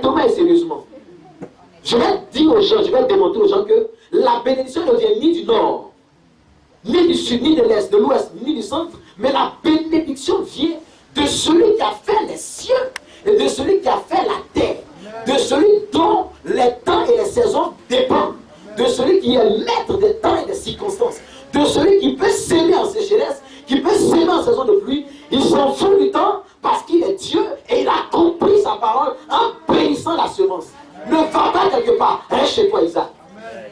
honnêtement et sérieusement. Je vais dire aux gens, je vais démontrer aux gens que la bénédiction ne vient ni du nord, ni du sud, ni de l'est, de l'ouest, ni du centre, mais la bénédiction vient de celui qui a fait les cieux et de celui qui a fait la terre, de celui dont les temps et les saisons dépendent, de celui qui est maître des temps et des circonstances, de celui qui peut s'aimer en sécheresse, qui peut s'aimer en saison de pluie. Il s'en fout du temps parce qu'il est Dieu et il a compris sa parole en bénissant la semence. Ne va pas quelque part, reste chez toi Isaac.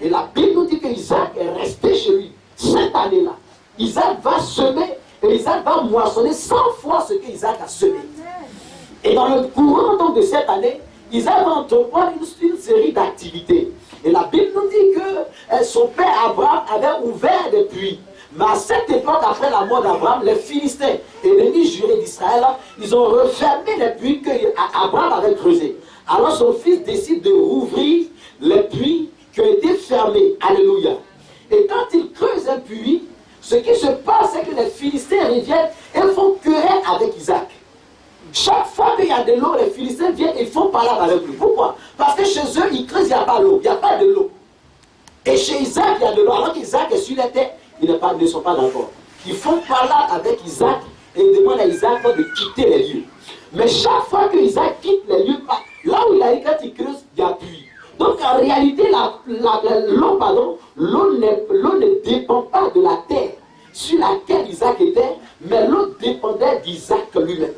Et la Bible nous dit que Isaac est resté chez lui cette année-là. Isaac va semer et Isaac va moissonner 100 fois ce que Isaac a semé. Et dans le courant donc de cette année, Isaac va entreprendre une série d'activités. Et la Bible nous dit que son père Abraham avait ouvert des puits. Mais à cette époque, après la mort d'Abraham, les Philistins, ennemis jurés d'Israël, ils ont refermé les puits qu'Abraham avait creusés. Alors son fils décide de rouvrir les puits qui ont été fermés. Alléluia. Et quand il creuse un puits, ce qui se passe, c'est que les Philistins reviennent et font querelle avec Isaac. Chaque fois qu'il y a de l'eau, les Philistins viennent et font parler avec lui. Pourquoi? Parce que chez eux, ils creusent, il n'y a pas l'eau. Il n'y a pas de l'eau. Et chez Isaac, il y a de l'eau. Alors qu'Isaac est sur la terre, ils ne sont pas d'accord. Ils font parler avec Isaac et ils demandent à Isaac de quitter les lieux. Mais chaque fois que Isaac quitte les lieux, là où il a dit quand il creuse, il y a pluie. Donc en réalité, l'eau ne dépend pas de la terre sur laquelle Isaac était, mais l'eau dépendait d'Isaac lui-même.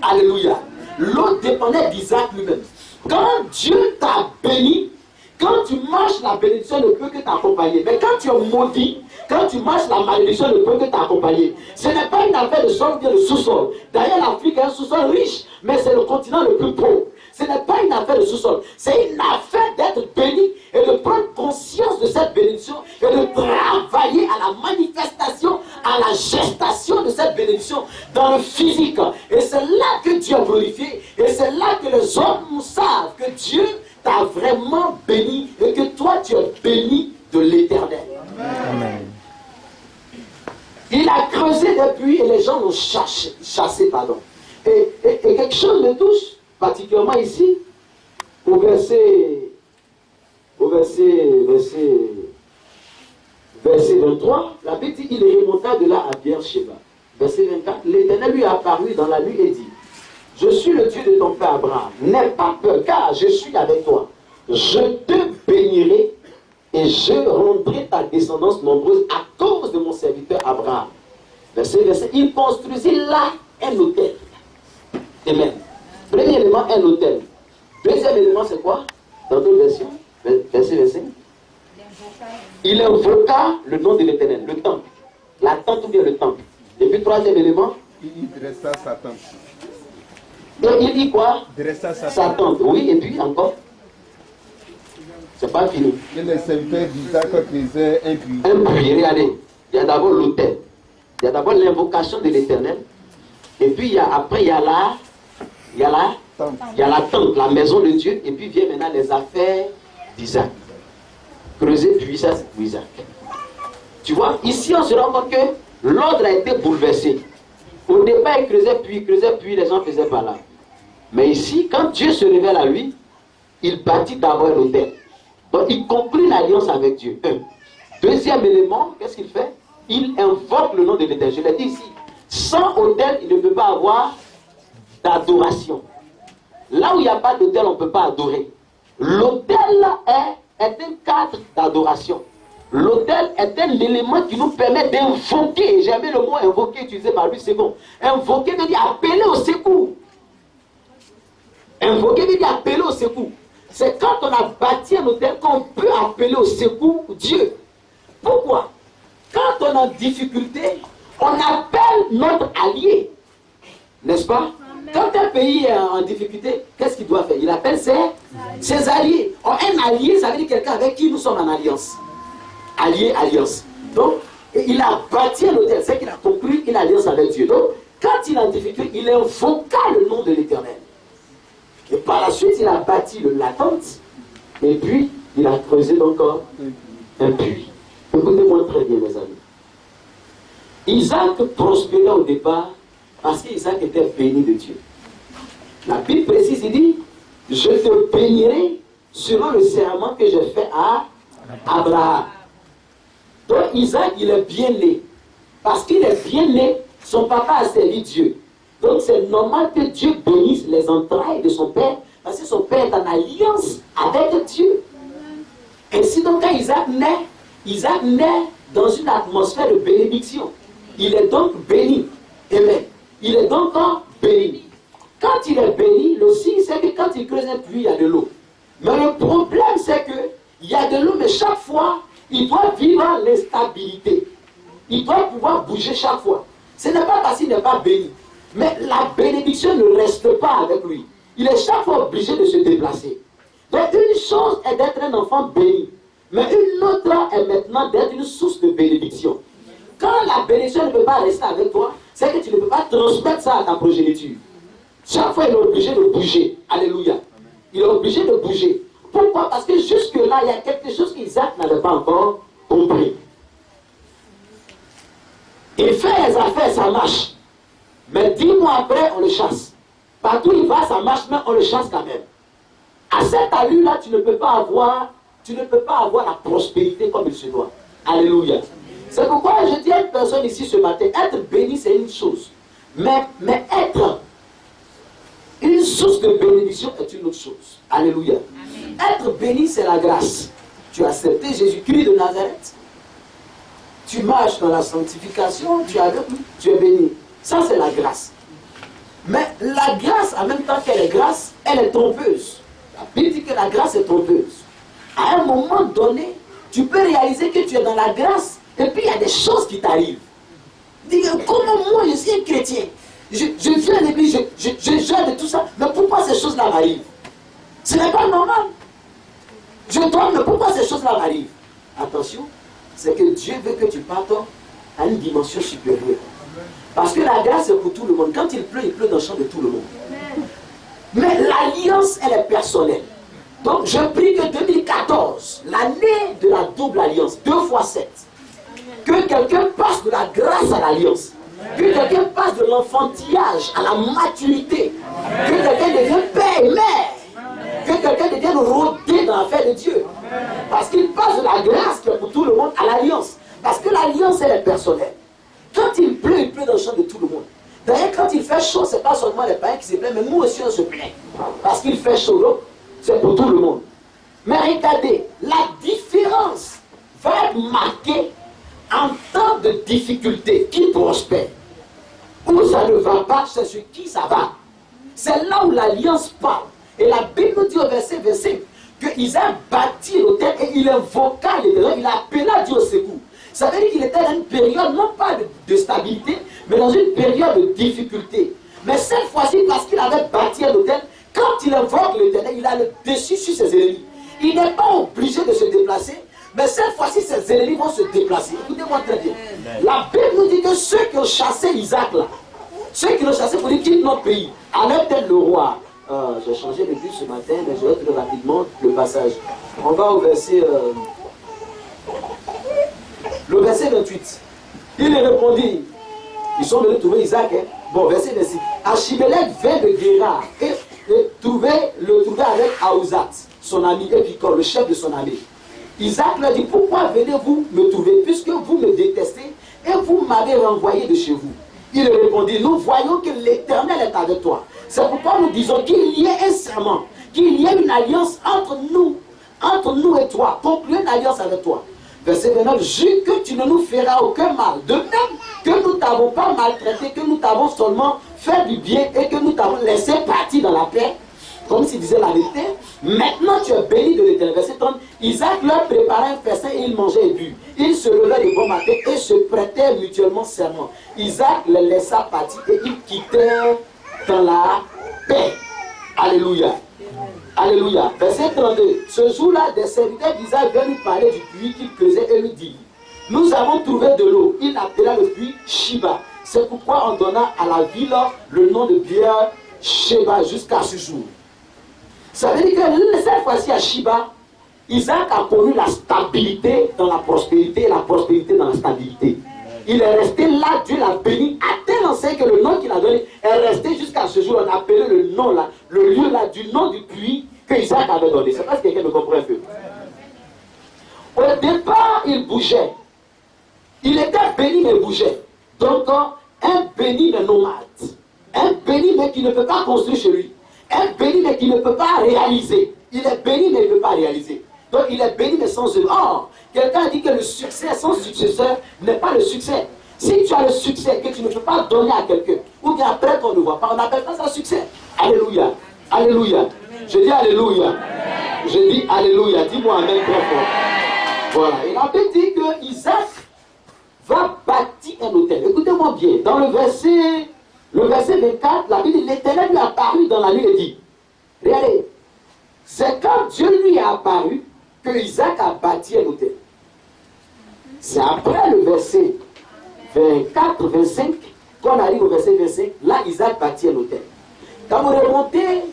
Alléluia. L'eau dépendait d'Isaac lui-même. Quand Dieu t'a béni, quand tu marches, la bénédiction ne peut que t'accompagner. Mais quand tu es maudit, quand tu marches, la malédiction ne peut que t'accompagner. Ce n'est pas une affaire de sol ou bien de sous-sol. D'ailleurs, l'Afrique est un sous-sol riche, mais c'est le continent le plus pauvre. Ce n'est pas une affaire de sous-sol. C'est une affaire d'être béni et de prendre conscience de cette bénédiction et de travailler à la manifestation, à la gestation de cette bénédiction dans le physique. Et c'est là que Dieu a glorifié. Et c'est là que les hommes savent que Dieu t'a vraiment béni et que toi tu es béni de l'Éternel. Amen. Il a creusé des puits et les gens l'ont chassé. Et quelque chose me touche, particulièrement ici, au verset 23, la Bible dit il remonta de là à Beersheba. Verset 24, l'Éternel lui apparut dans la nuit et dit, je suis le Dieu de ton père Abraham, n'aie pas peur, car je suis avec toi. Je te bénirai et je rendrai ta descendance nombreuse à cause de mon serviteur Abraham. Verset, il construisit là un hôtel. Amen. Premier élément, un hôtel. Deuxième élément, c'est quoi? Dans d'autres versions, verset. Il invoqua le nom de l'Éternel, le temple. La tente ou bien le temple. Et puis troisième élément, il dressa sa tente. Et il dit quoi? Dressa sa tente. Oui, et puis encore. C'est pas fini. Et les serviteurs d'Isaac creusaient un puits. Un puits, regardez. Il y a d'abord l'autel. Il y a d'abord l'invocation de l'Éternel. Et puis après, il y a la tente, la maison de Dieu. Et puis vient maintenant les affaires d'Isaac. Creuser puits, ça c'est pour Isaac. Tu vois, ici on se rend compte que l'ordre a été bouleversé. Au départ, il creusait puis les gens faisaient par là. Mais ici, quand Dieu se révèle à lui, il bâtit d'abord un hôtel. Donc il conclut l'alliance avec Dieu. Deuxième élément, qu'est-ce qu'il fait? Il invoque le nom de l'Éternel. Je l'ai dit ici. Sans hôtel, il ne peut pas avoir d'adoration. Là où il n'y a pas d'hôtel, on ne peut pas adorer. L'hôtel est un cadre d'adoration. L'hôtel est un élément qui nous permet d'invoquer. J'ai aimé le mot invoquer utilisé par lui, c'est bon. Invoquer veut dire appeler au secours. Invoquer veut dire appeler au secours. C'est quand on a bâti un hôtel qu'on peut appeler au secours Dieu. Pourquoi? Quand on est en difficulté, on appelle notre allié. N'est-ce pas? Quand un pays est en difficulté, qu'est-ce qu'il doit faire? Il appelle ses alliés. Or, un allié, ça veut dire quelqu'un avec qui nous sommes en alliance. Allié, alliance. Donc, il a bâti un hôtel, c'est qu'il a conclu une alliance avec Dieu. Donc, quand il est en difficulté, il invoqua le nom de l'Éternel. Et par la suite, il a bâti la tente. Et puis, il a creusé encore un puits. Écoutez-moi très bien, mes amis. Isaac prospérait au départ parce qu'Isaac était béni de Dieu. La Bible précise, il dit, je te bénirai selon le serment que j'ai fait à Abraham. Donc Isaac, il est bien né. Parce qu'il est bien né, son papa a servi Dieu. Donc c'est normal que Dieu bénisse les entrailles de son père, parce que son père est en alliance avec Dieu. Ainsi donc quand Isaac naît dans une atmosphère de bénédiction. Il est donc béni. Amen. Il est donc béni. Quand il est béni, le signe c'est que quand il creuse un puits, il y a de l'eau. Mais le problème c'est qu'il y a de l'eau, mais chaque fois, il doit vivre l'instabilité. Il doit pouvoir bouger chaque fois. Ce n'est pas parce qu'il n'est pas béni. Mais la bénédiction ne reste pas avec lui. Il est chaque fois obligé de se déplacer. Donc une chose est d'être un enfant béni. Mais une autre est maintenant d'être une source de bénédiction. Quand la bénédiction ne peut pas rester avec toi, c'est que tu ne peux pas transmettre ça à ta progéniture. Chaque fois, il est obligé de bouger. Alléluia. Il est obligé de bouger. Pourquoi? Parce que jusque-là, il y a quelque chose qu'Isaac n'avait pas encore compris. Il fait les affaires, ça marche. Mais 10 mois après, on le chasse. Partout où il va, ça marche, mais on le chasse quand même. À cette allure-là, tu ne peux pas avoir la prospérité comme il se doit. Alléluia. C'est pourquoi je dis à une personne ici ce matin, être béni, c'est une chose. Mais être une source de bénédiction est une autre chose. Alléluia. Amen. Être béni, c'est la grâce. Tu as accepté Jésus-Christ de Nazareth. Tu marches dans la sanctification, tu es béni. Ça, c'est la grâce. Mais la grâce, en même temps qu'elle est grâce, elle est trompeuse. La Bible dit que la grâce est trompeuse. À un moment donné, tu peux réaliser que tu es dans la grâce, et puis il y a des choses qui t'arrivent. Dis, comment moi, je suis un chrétien, je viens à l'église, je jeûne de tout ça, mais pourquoi ces choses-là m'arrivent? Ce n'est pas normal. Je dois, mais pourquoi ces choses-là m'arrivent? Attention, c'est que Dieu veut que tu partes à une dimension supérieure. Parce que la grâce est pour tout le monde. Quand il pleut dans le champ de tout le monde. Mais l'alliance, elle est personnelle. Donc je prie que 2014, l'année de la double alliance, 2 fois 7, que quelqu'un passe de la grâce à l'alliance. Que quelqu'un passe de l'enfantillage à la maturité. Que quelqu'un devienne père et mère. Que quelqu'un devienne rodé dans l'affaire de Dieu. Parce qu'il passe de la grâce qui est pour tout le monde à l'alliance. Parce que l'alliance, elle est personnelle. Quand il pleut dans le champ de tout le monde. D'ailleurs, quand il fait chaud, ce n'est pas seulement les païens qui se plaignent, mais nous aussi on se plaint. Parce qu'il fait chaud, c'est pour tout le monde. Mais regardez, la différence va être marquée en temps de difficulté. Qui prospère? Où ça ne va pas, c'est sur qui ça va. C'est là où l'alliance parle. Et la Bible nous dit au verset 25 que Isaac bâtit l'autel et il invoqua l'Éternel, il appela Dieu au secours. Ça veut dire qu'il était dans une période, non pas de stabilité, mais dans une période de difficulté. Mais cette fois-ci, parce qu'il avait bâti un autel, quand il invoque l'Éternel, il a le dessus sur ses ennemis. Il n'est pas obligé de se déplacer, mais cette fois-ci, ses ennemis vont se déplacer. Écoutez-moi très bien. La Bible nous dit que ceux qui ont chassé Isaac là, ceux qui l'ont chassé pour dire quitte notre pays, allait peut-être le roi. J'ai changé le but ce matin, mais je vais très rapidement le passage. On va au verset... le verset 28. Il répondit, ils sont venus trouver Isaac. Hein? Bon, verset 26. Achimélec vint de Guérar et le trouvait avec Aouzat, son ami, et Picor, le chef de son armée. Isaac leur dit, pourquoi venez-vous me trouver, puisque vous me détestez et vous m'avez renvoyé de chez vous? Il répondit, nous voyons que l'Éternel est avec toi. C'est pourquoi nous disons qu'il y ait un serment, qu'il y ait une alliance entre nous et toi. Conclue une alliance avec toi. Verset 29, jure que tu ne nous feras aucun mal. De même que nous ne t'avons pas maltraité, que nous t'avons seulement fait du bien et que nous t'avons laissé partir dans la paix, comme s'il disait la vérité. Maintenant tu es béni de l'Éternel. Verset 30, Isaac leur préparait un festin et ils mangeaient et bu. Ils se levaient de bon matin et se prêtaient mutuellement serment. Isaac les laissa partir et ils quittèrent dans la paix. Alléluia. Alléluia. Verset 32. Ce jour-là, des serviteurs d'Isaac vinrent lui parler du puits qu'il creusait et lui dit, nous avons trouvé de l'eau. Il appela le puits Shiba. C'est pourquoi on donna à la ville le nom de bière Sheba jusqu'à ce jour. Ça veut dire que cette fois-ci à Shiba, Isaac a connu la stabilité dans la prospérité et la prospérité dans la stabilité. il est resté là, Dieu l'a béni, à tel enseigne que le nom qu'il a donné est resté jusqu'à ce jour. On a appelé le nom là, le lieu là, du nom du puits que Isaac avait donné. C'est parce que quelqu'un me comprend un peu. Au départ, il bougeait. Il était béni mais bougeait. Donc, un béni mais nomade. Un béni mais qui ne peut pas construire chez lui. Un béni mais qui ne peut pas réaliser. Il est béni mais il ne peut pas réaliser. Donc il est béni mais sans œuvre. Or, quelqu'un dit que le succès sans successeur n'est pas le succès. Si tu as le succès que tu ne peux pas donner à quelqu'un, ou bien après qu'on ne voit pas, on appelle pas ça succès. Alléluia. Alléluia. Je dis Alléluia. Je dis Alléluia. Dis-moi Amen très fort. Voilà. Et la Bible dit que Isaac va bâtir un autel. Écoutez-moi bien. Dans le verset 24, la Bible dit l'Éternel lui est apparu dans la nuit et dit, regardez, c'est quand Dieu lui est apparu que Isaac a bâti un autel. C'est après le verset 24, 25, qu'on arrive au verset 25, là Isaac bâtit un autel. Quand vous remontez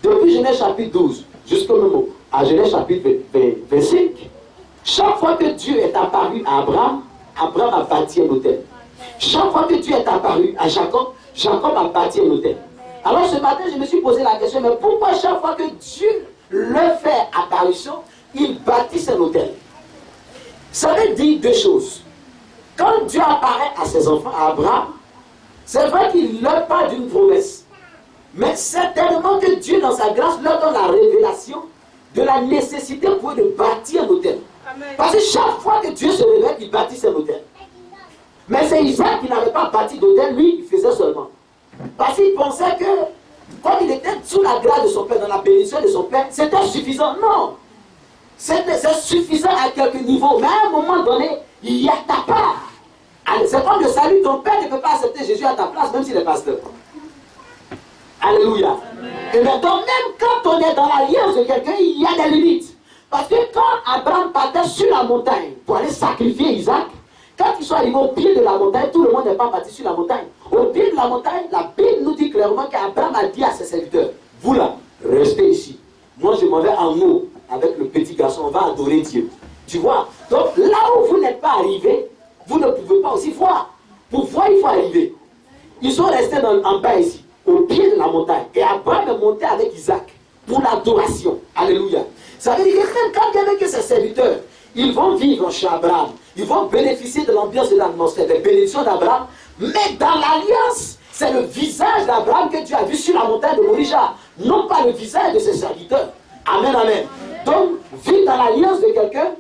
depuis Genèse chapitre 12 jusqu'au moment à Genèse chapitre 25, chaque fois que Dieu est apparu à Abraham, Abraham a bâti un autel. Chaque fois que Dieu est apparu à Jacob, Jacob a bâti un autel. Alors ce matin, je me suis posé la question, mais pourquoi chaque fois que Dieu le fait apparition, il bâtit un autel? Ça veut dire deux choses. Quand Dieu apparaît à ses enfants, à Abraham, c'est vrai qu'il leur parle d'une promesse. Mais certainement que Dieu, dans sa grâce, leur donne la révélation de la nécessité pour eux de bâtir un autel. Parce que chaque fois que Dieu se révèle, il bâtit un autel. Mais c'est Isaac qui n'avait pas bâti d'autel, lui, il faisait seulement. Parce qu'il pensait que, comme il était sous la grâce de son père, dans la bénédiction de son père, c'était suffisant. Non. C'est suffisant à quelques niveaux. Mais à un moment donné, il y a ta part. C'est comme le salut, ton père ne peut pas accepter Jésus à ta place, même s'il est pasteur. Alléluia. Et maintenant, même quand on est dans l'alliance de quelqu'un, il y a des limites. Parce que quand Abraham partait sur la montagne pour aller sacrifier Isaac, quand ils sont arrivés au pied de la montagne, tout le monde n'est pas parti sur la montagne. Au pied de la montagne, la Bible nous dit clairement qu'Abraham a dit à ses serviteurs, vous là, restez ici. Moi, je m'en vais en haut avec le petit garçon, on va adorer Dieu. Tu vois? Donc là où vous n'êtes pas arrivé, vous ne pouvez pas aussi voir. Pour voir, il faut arriver. Ils sont restés en bas ici, au pied de la montagne. Et Abraham est monté avec Isaac pour l'adoration. Alléluia. Ça veut dire que même quand bien que ses serviteurs, ils vont vivre chez Abraham, ils vont bénéficier de l'ambiance de l'atmosphère, des bénédictions d'Abraham, mais dans l'alliance, c'est le visage d'Abraham que Dieu a vu sur la montagne de Morija, non pas le visage de ses serviteurs. Amen, amen. Donc, vivre dans l'alliance de quelqu'un,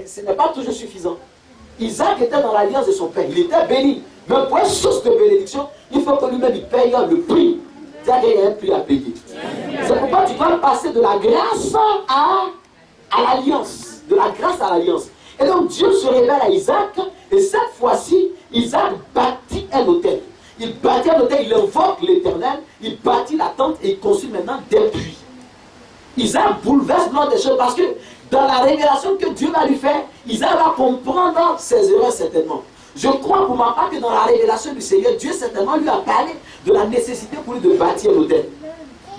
ce n'est pas toujours suffisant. Isaac était dans l'alliance de son père, il était béni. Mais pour être source de bénédiction, il faut que lui-même il paye le prix. C'est-à-dire qu'il y a un prix à payer. C'est pourquoi tu dois passer de la grâce à l'alliance. De la grâce à l'alliance. Et donc Dieu se révèle à Isaac, et cette fois-ci, Isaac bâtit un autel. Il bâtit un autel, il invoque l'Éternel, il bâtit la tente et il construit maintenant des puits. Isaac bouleverse l'ordre des choses parce que dans la révélation que Dieu va lui faire, Isaac va comprendre ses erreurs certainement. Je crois pour ma part que dans la révélation du Seigneur, Dieu certainement lui a parlé de la nécessité pour lui de bâtir l'autel.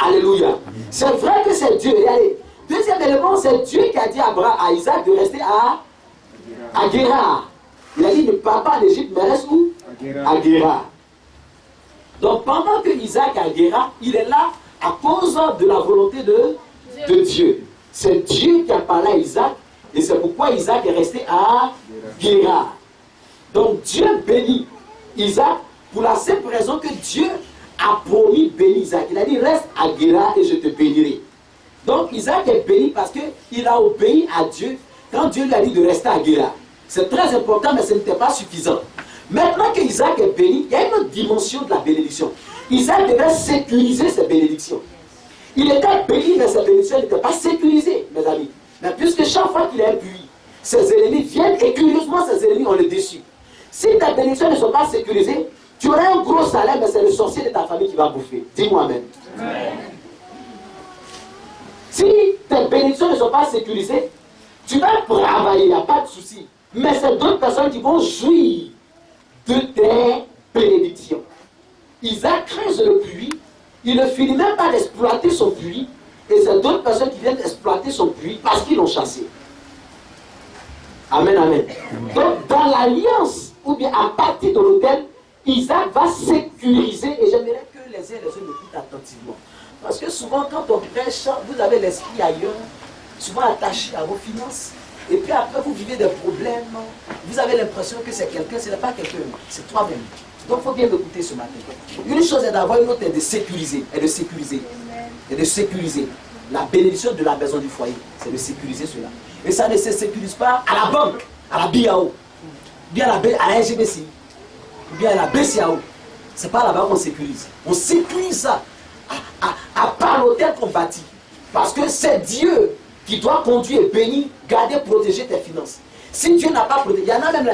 Alléluia. C'est vrai que c'est Dieu. Regardez. Deuxième élément, c'est Dieu qui a dit à Isaac de rester à Guérar. Il a dit ne pars pas en Égypte, mais reste où? À Guérar. Donc pendant que Isaac est à Guérar, il est là à cause de la volonté de Dieu. C'est Dieu qui a parlé à Isaac, et c'est pourquoi Isaac est resté à Guérar. Donc Dieu bénit Isaac pour la simple raison que Dieu a promis bénir Isaac. Il a dit reste à Guérar et je te bénirai. Donc Isaac est béni parce qu'il a obéi à Dieu quand Dieu lui a dit de rester à Guérar. C'est très important, mais ce n'était pas suffisant. Maintenant que Isaac est béni, il y a une autre dimension de la bénédiction. Isaac devait sécuriser ses bénédictions. Il était béni, mais ses bénédictions n'étaient pas sécurisées, mes amis. Mais puisque chaque fois qu'il est un puits, ses ennemis viennent et curieusement ses ennemis ont le dessus. Si tes bénédictions ne sont pas sécurisées, tu aurais un gros salaire, mais c'est le sorcier de ta famille qui va bouffer. Dis-moi Amen. Si tes bénédictions ne sont pas sécurisées, tu vas travailler, il n'y a pas de souci. Mais c'est d'autres personnes qui vont jouir de tes bénédictions. Isaac creuse le puits, il ne finit même pas d'exploiter son puits, et c'est d'autres personnes qui viennent exploiter son puits parce qu'ils l'ont chassé. Amen, amen. Donc dans l'alliance, ou bien à partir de l'autel, Isaac va sécuriser, et j'aimerais que les uns et les autres m'écoutent attentivement. Parce que souvent, quand on prêche, vous avez l'esprit ailleurs, souvent attaché à vos finances, et puis après, vous vivez des problèmes, vous avez l'impression que c'est quelqu'un, ce n'est pas quelqu'un, c'est toi-même. Donc, il faut bien m'écouter ce matin. Une chose est d'avoir, une autre est de sécuriser, et de sécuriser, et de sécuriser. La bénédiction de la maison du foyer, c'est de sécuriser cela. Et ça ne se sécurise pas à la banque, à la BIAO, bien à la NGBC, ou bien à la BCAO. Ce n'est pas là-bas qu'on sécurise. On sécurise ça à part l'hôtel qu'on bâtit. Parce que c'est Dieu qui doit conduire, bénir, garder, protéger tes finances. Si Dieu n'a pas protégé, il y en a même là,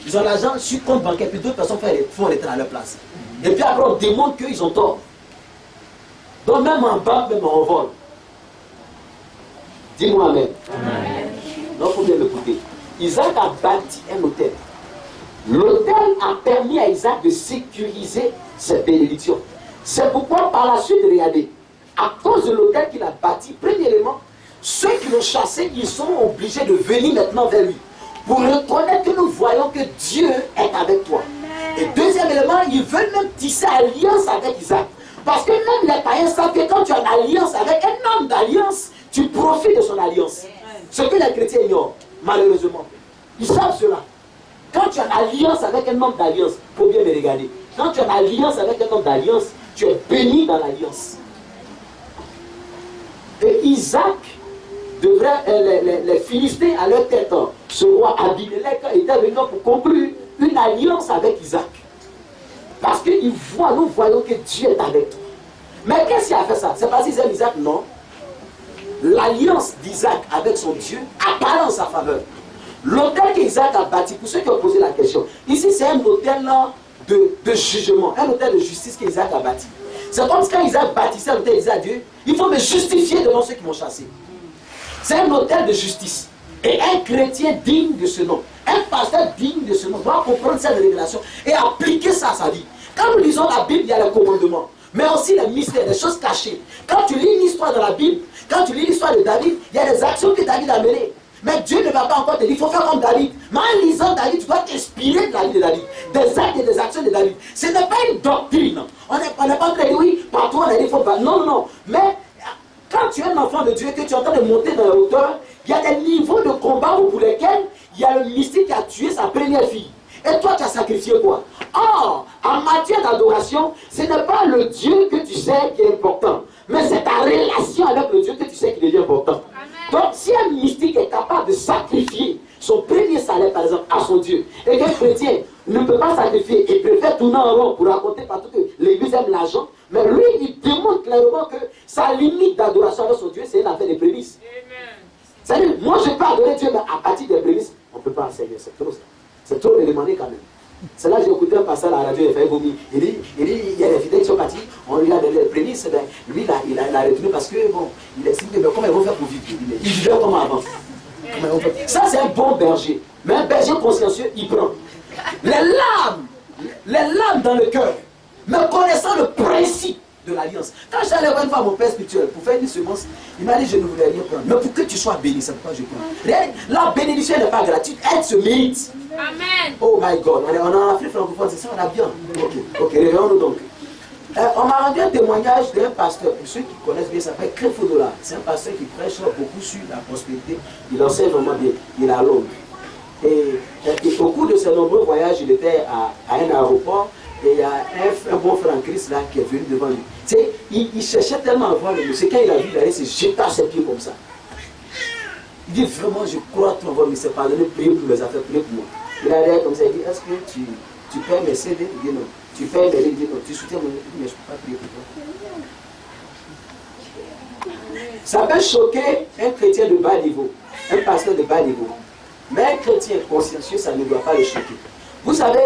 ils ont l'argent sur compte bancaire, puis d'autres personnes font les traits à leur place. Et puis après, on démontre qu'ils ont tort. Donc même en banque, même en vol. Dis-moi Amen. Amen. Donc il faut bien m'écouter. Isaac a bâti un hôtel. L'hôtel a permis à Isaac de sécuriser ses bénédictions. C'est pourquoi par la suite, regardez, à cause de l'hôtel qu'il a bâti, premièrement, ceux qui l'ont chassé, ils sont obligés de venir maintenant vers lui. Pour reconnaître que nous voyons que Dieu est avec toi. Et deuxième élément, ils veulent même tisser alliance avec Isaac. Parce que même les païens savent que quand tu as une alliance avec un homme d'alliance, tu profites de son alliance. Ce que les chrétiens ignorent, malheureusement. Ils savent cela. Quand tu as une alliance avec un homme d'alliance, il faut bien me regarder. Quand tu as une alliance avec un homme d'alliance, tu es béni dans l'alliance. Et Isaac devrait, les Philistins à leur tête, ce roi Abimelech était venu pour conclure une alliance avec Isaac. Parce qu'ils voient, nous voyons que Dieu est avec toi. Mais qu'est-ce qui a fait ça? C'est parce qu'ils aiment Isaac? Non. L'alliance d'Isaac avec son Dieu apparaît en sa faveur. L'hôtel qu'Isaac a bâti, pour ceux qui ont posé la question, ici c'est un hôtel de jugement, un hôtel de justice qu'Isaac a bâti. C'est comme quand Isaac bâtissait un hôtel, il disait à Dieu, il faut me justifier devant ceux qui m'ont chassé. C'est un hôtel de justice. Et un chrétien digne de ce nom, un pasteur digne de ce nom, doit comprendre cette révélation et appliquer ça à sa vie. Quand nous lisons la Bible, il y a les commandements, mais aussi les mystères, les choses cachées. Quand tu lis une histoire dans la Bible, quand tu lis l'histoire de David, il y a des actions que David a menées. Mais Dieu ne va pas encore te dire, il faut faire comme David. Mais en lisant David, tu dois t'inspirer de la vie de David, des actes et des actions de David. Ce n'est pas une doctrine. On n'est pas en train de dire, oui, partout on a dit, il faut pas. Non, non. Mais quand tu es un enfant de Dieu, que tu es en train de monter dans la hauteur, il y a des niveaux de combat pour lesquels il y a le mystique qui a tué sa première fille. Et toi, tu as sacrifié quoi? Or, en matière d'adoration, ce n'est pas le Dieu que tu sais qui est important, mais c'est ta relation avec le Dieu que tu sais qui devient important. Amen. Donc, si un mystique est capable de sacrifier son premier salaire, par exemple, à son Dieu, et qu'un chrétien ne peut pas sacrifier et préfère tourner en rond pour raconter partout que l'Église aime l'argent, mais lui, il démontre clairement que sa limite d'adoration avec son Dieu, c'est une affaire des prémices. C'est-à-dire, moi, je peux adorer Dieu, mais à partir des prémices, on ne peut pas enseigner, c'est trop ça. C'est trop demandé quand même. C'est là que j'ai écouté un passage à la radio, il a fait vomir. Il dit, il y a des fidèles qui sont partis, on lui a donné les prémices, ben, lui, il a retenu parce que, bon, il estime que, ben, comment ils vont faire pour vivre? Il vivait comme avant. Ça, c'est un bon berger. Mais un berger consciencieux, il prend. Les larmes dans le cœur, me connaissant le principe de l'alliance. Quand j'allais voir une fois mon père spirituel pour faire une semence, il m'a dit, je ne voulais rien prendre. Mais pour que tu sois béni, c'est pourquoi je prends. La bénédiction n'est pas gratuite, elle se mérite. Amen. Oh my God, on est en Afrique francophone, c'est ça, on a bien. Ok, réveillons-nous donc. On m'a rendu un témoignage d'un pasteur, pour ceux qui connaissent bien, ça s'appelle Créfodola. C'est un pasteur qui prêche beaucoup sur la prospérité. Il enseigne vraiment bien, il a l'homme. Et au cours de ses nombreux voyages, il était à un aéroport. Et il y a un bon frère en Christ là qui est venu devant lui. Tu sais, il cherchait tellement à voir le monsieur. Quand il a vu, il allait se jeter à ses pieds comme ça. Il dit vraiment, je crois tout avoir, mais c'est pardonné, prier pour mes affaires, prier pour moi. Il a l'air comme ça, il dit, est-ce que tu paies mes CD? Il dit non. Tu paies mes livres? Il dit non. Tu soutiens mon livre? Mais je ne peux pas prier pour toi. Ça peut choquer un chrétien de bas niveau, un pasteur de bas niveau. Mais un chrétien consciencieux, ça ne doit pas le choquer. Vous savez,